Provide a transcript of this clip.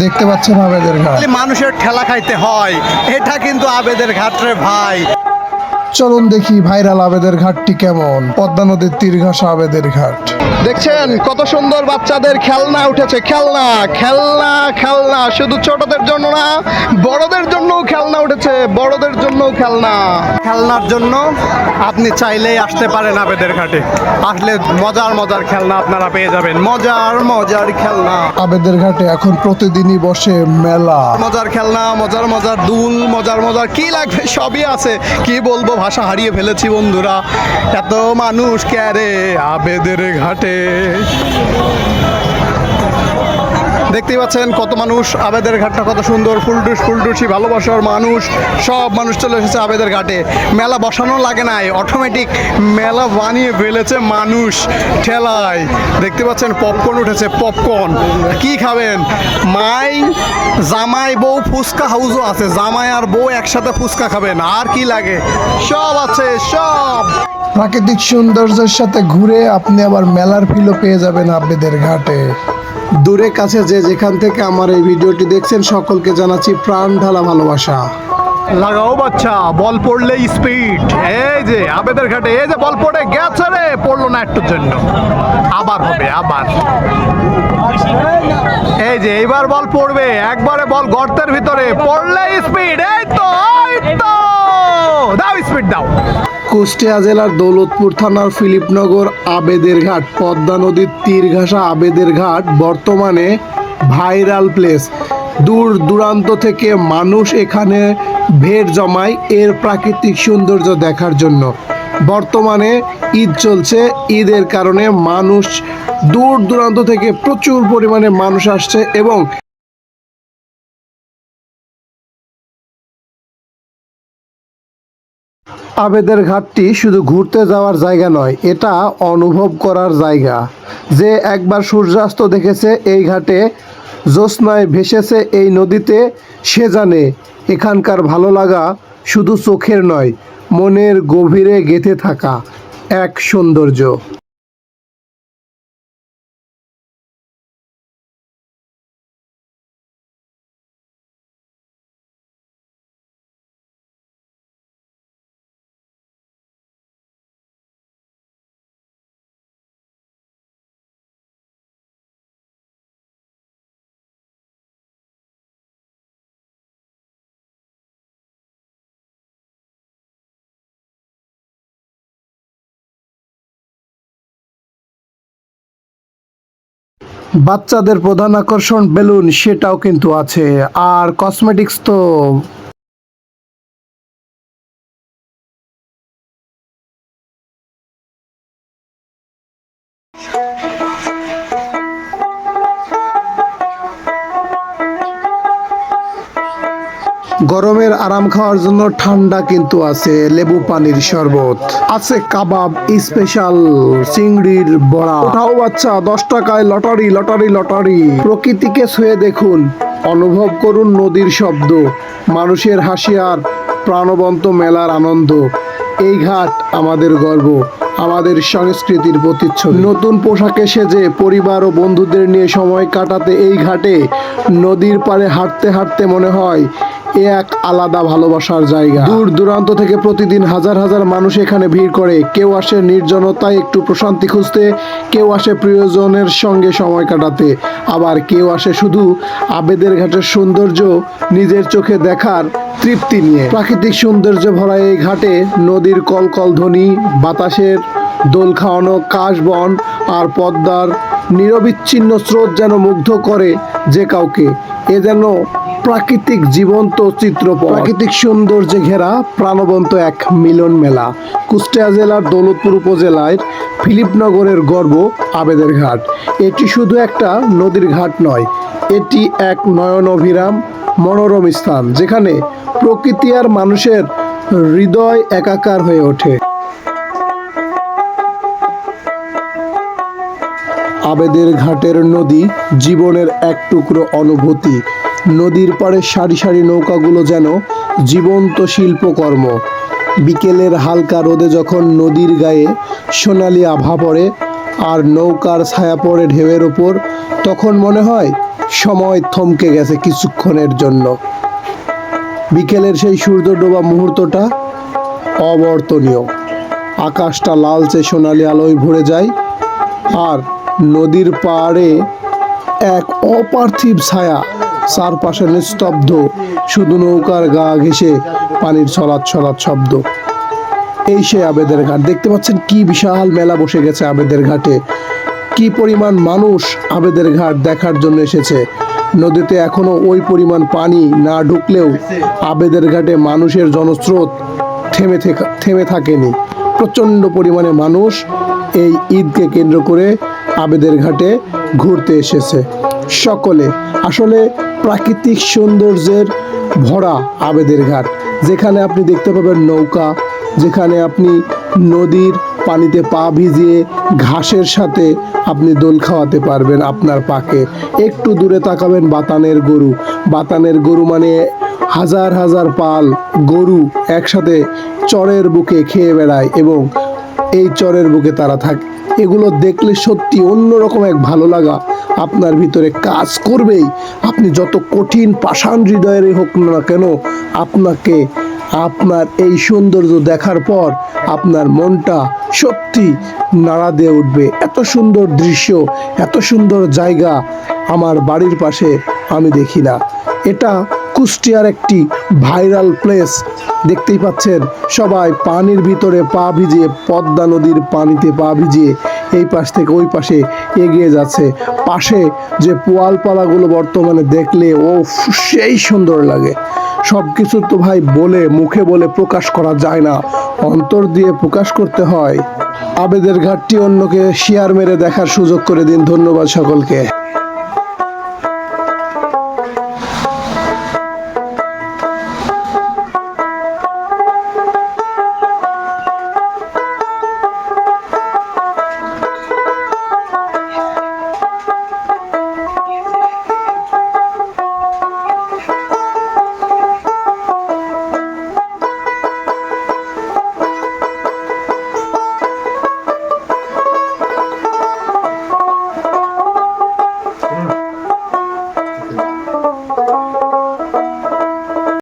দেখতে পাচ্ছেন আবেদের ঘাট। মানুষের ঠেলা খাইতে হয়, এটা কিন্তু আবেদের ঘাট রে ভাই। চলুন দেখি ভাইরাল আবেদের ঘাটটি কেমন। পদ্মা নদীর তীর ঘাসা আবেদের ঘাট। দেখছেন কত সুন্দর বাচ্চাদের খেলনা উঠেছে, খেলনা খেলনা খেলনা, শুধু ছোটদের জন্য না, বড়দের জন্যও খেলনা উঠেছে, বড়দের জন্যও খেলনা। খেলনার জন্য আপনি চাইলেই আসতে পারেন আবেদের ঘাটে। আসলে মজার মজার খেলনা আপনারা পেয়ে যাবেন, মজার মজার খেলনা। আবেদের ঘাটে এখন প্রতিদিনই বসে মেলা। মজার খেলনা, মজার মজার দুল, মজার মজার কি লাগবে সবই আছে। কি বলবো, ভাষা হারিয়ে ফেলেছি বন্ধুরা। এত মানুষ ক্যারে আবেদের ঘাটে। দেখতেই পাচ্ছেন কত মানুষ। আবেদের ঘাটটা কত সুন্দর, ফুলটুসি ভালোবাসার মানুষ, সব মানুষ চলে এসেছে আবেদের ঘাটে। মেলা বসানো লাগে নাই, অটোমেটিক মেলা বানিয়ে ফেলেছে মানুষ ঠেলায়। দেখতে পাচ্ছেন পপকর্ন উঠেছে, পপকর্ন। কি খাবেন? জামাই বউ ফুচকা হাউসও আছে, জামাই আর বউ একসাথে ফুচকা খাবেন। আর কি লাগে, সব আছে সব। প্রাকৃতিক সৌন্দর্যের সাথে ঘুরে আপনি আবার মেলার ফিলও পেয়ে যাবেন আবেদের ঘাটে। দূরে কাছে যে যেখান থেকে আমার এই ভিডিওটি দেখছেন সকলকে জানাচ্ছি প্রাণ ঢালা ভালোবাসা। লাগাও বাচ্চা, বল পড়লে স্পিড। এই যে আবেদের ঘাটে, এই যে বল পড়ে গেছে রে, পড়লো না একটুর জন্য, আবার হবে আবার। এই যে এইবার বল পড়বে, একবারে বল গর্তের ভিতরে, পড়লে স্পিড। এই তো দাও স্পিড দাও। কুষ্টিয়া জেলার দৌলতপুর থানার ফিলিপনগর আবেদের ঘাট, পদ্মা নদীর তীর ঘাসা আবেদের ঘাট বর্তমানে ভাইরাল প্লেস। দূর দূরান্ত থেকে মানুষ এখানে ভিড় জমায় এর প্রাকৃতিক সৌন্দর্য দেখার জন্য। বর্তমানে ঈদ চলছে, ঈদের কারণে মানুষ দূর দূরান্ত থেকে প্রচুর পরিমাণে মানুষ আসছে এবং আবেদের ঘাটটি শুধু ঘুরতে যাওয়ার জায়গা নয়, এটা অনুভব করার জায়গা। যে একবার সূর্যাস্ত দেখেছে এই ঘাটে, জ্যোৎস্নায় ভেসেছে এই নদীতে, সে জানে এখানকার ভালো লাগা শুধু চোখের নয়, মনের গভীরে গেঁথে থাকা এক সৌন্দর্য। বাচ্চাদের প্রধান আকর্ষণ বেলুন, সেটাও কিন্তু আছে। আর কসমেটিক্স তো গরমের আরাম খাওয়ার জন্য ঠান্ডা কিন্তু আছে, লেবু পানির শরবত আছে, কাবাব স্পেশাল, চিংড়ির বড়া। ওঠাও বাচ্চা, 10 টাকায় লটারি লটারি লটারি। প্রকৃতিকে ছুঁয়ে দেখুন, অনুভব করুন নদীর শব্দ, মানুষের হাসি আর প্রাণবন্ত মেলার আনন্দ। এই ঘাট আমাদের গর্ব, আমাদের সংস্কৃতির প্রতিচ্ছবি। নতুন পোশাকে সেজে পরিবার ও বন্ধুদের নিয়ে সময় কাটাতে এই ঘাটে নদীর পাড়ে হাঁটতে হাঁটতে মনে হয় এ এক আলাদা ভালোবাসার জায়গা। দূর দূরান্ত থেকে প্রতিদিন হাজার হাজার মানুষ এখানে ভিড় করে। কেউ আসে নির্জনতায় একটু প্রশান্তি খুঁজতে, কেউ আসে প্রিয়জনের সঙ্গে সময় কাটাতে, আবার কেউ আসে শুধু আবেদের ঘাটের সৌন্দর্য নিজের চোখে দেখার তৃপ্তি নিয়ে। প্রাকৃতিক সৌন্দর্য ভরা এই ঘাটে নদীর কলকল ধ্বনি, বাতাসের দোল খাওয়ানো কাশবন আর পদ্মার নিরবিচ্ছিন্ন স্রোত যেন মুগ্ধ করে যে কাউকে। এ যেন প্রাকৃতিক জীবন্ত চিত্রপট, প্রাকৃতিক সৌন্দর্যে ঘেরা প্রাণবন্ত এক মিলন মেলা। কুষ্টিয়া জেলার দৌলতপুর উপজেলার ফিলিপনগরের গর্ব আবেদের ঘাট। এটি শুধু একটা নদীর ঘাট নয়, এটি এক নয়ন অভিরাম মনোরম স্থান, যেখানে প্রকৃতি আর মানুষের হৃদয় একাকার হয়ে ওঠে। আবেদের ঘাটের নদী জীবনের এক টুকরো অনুভূতি। নদীর পাড়ে সারি সারি নৌকাগুলো যেন জীবন্ত শিল্পকর্ম। বিকেলের হালকা রোদে যখন নদীর গায়ে সোনালি আভা পড়ে আর নৌকার ছায়া পড়ে ঢেউয়ের ওপর, তখন মনে হয় সময় থমকে গেছে কিছুক্ষণের জন্য। বিকেলের সেই সূর্য ডোবা মুহূর্তটা অবর্তনীয়। আকাশটা লালচে সোনালি আলোয় ভরে যায়, আর নদীর পাড়ে এক অপার্থিব ছায়া, চারপাশে নিস্তব্ধ, শুধু নৌকার গা ঘেঁষে পানির ছলাৎ ছলাৎ শব্দ। এই সে আবেদের ঘাট, দেখতে পাচ্ছেন কি বিশাল মেলা বসে গেছে আবেদের ঘাটে। কি পরিমাণ মানুষ আবেদের ঘাট দেখার জন্য এসেছে। নদীতে এখনো ওই পরিমাণ পানি না ঢুকলেও আবেদের ঘাটে মানুষের জনস্রোত থেমে থাকেনি। প্রচণ্ড পরিমাণে মানুষ এই ঈদকে কেন্দ্র করে আবেদের ঘাটে ঘুরতে এসেছে সকলে। আসলে প্রাকৃতিক সৌন্দর্যের ভরা আবেদের ঘাট, যেখানে আপনি দেখতে পাবেন নৌকা, যেখানে আপনি নদীর পানিতে পা ভিজিয়ে ঘাসের সাথে আপনি দোল খাওয়াতে পারবেন আপনার পাকে। একটু দূরে তাকাবেন বাতানের গরু। বাতানের গরু মানে হাজার হাজার পাল গরু একসাথে চরের বুকে খেয়ে বেড়ায় এবং এই চরের বুকে তারা থাকে। এগুলো দেখলে সত্যি অন্যরকম এক ভালো লাগা আপনার ভিতরে কাজ করবেই। আপনি যত কঠিন পাষাণ হৃদয়েরই হোক না কেন, আপনাকে আপনার এই সৌন্দর্য দেখার পর আপনার মনটা সত্যি নাড়া দিয়ে উঠবে। এত সুন্দর দৃশ্য, এত সুন্দর জায়গা আমার বাড়ির পাশে আমি দেখি না। এটা কুষ্টিয়ার একটি ভাইরাল প্লেস। দেখতেই পাচ্ছেন সবাই পানির ভিতরে পা ভিজিয়ে, পদ্মা নদীর পানিতে পা ভিজিয়ে এই পাশ থেকে ওই পাশে এগিয়ে যাচ্ছে। পাশে যে পোয়ালপালাগুলো বর্তমানে দেখলে ও সেই সুন্দর লাগে। সব কিছু তো ভাই মুখে বলে প্রকাশ করা যায় না, অন্তর দিয়ে প্রকাশ করতে হয়। আবেদের ঘাটটি অন্যকে শেয়ার মেরে দেখার সুযোগ করে দিন। ধন্যবাদ সকলকে।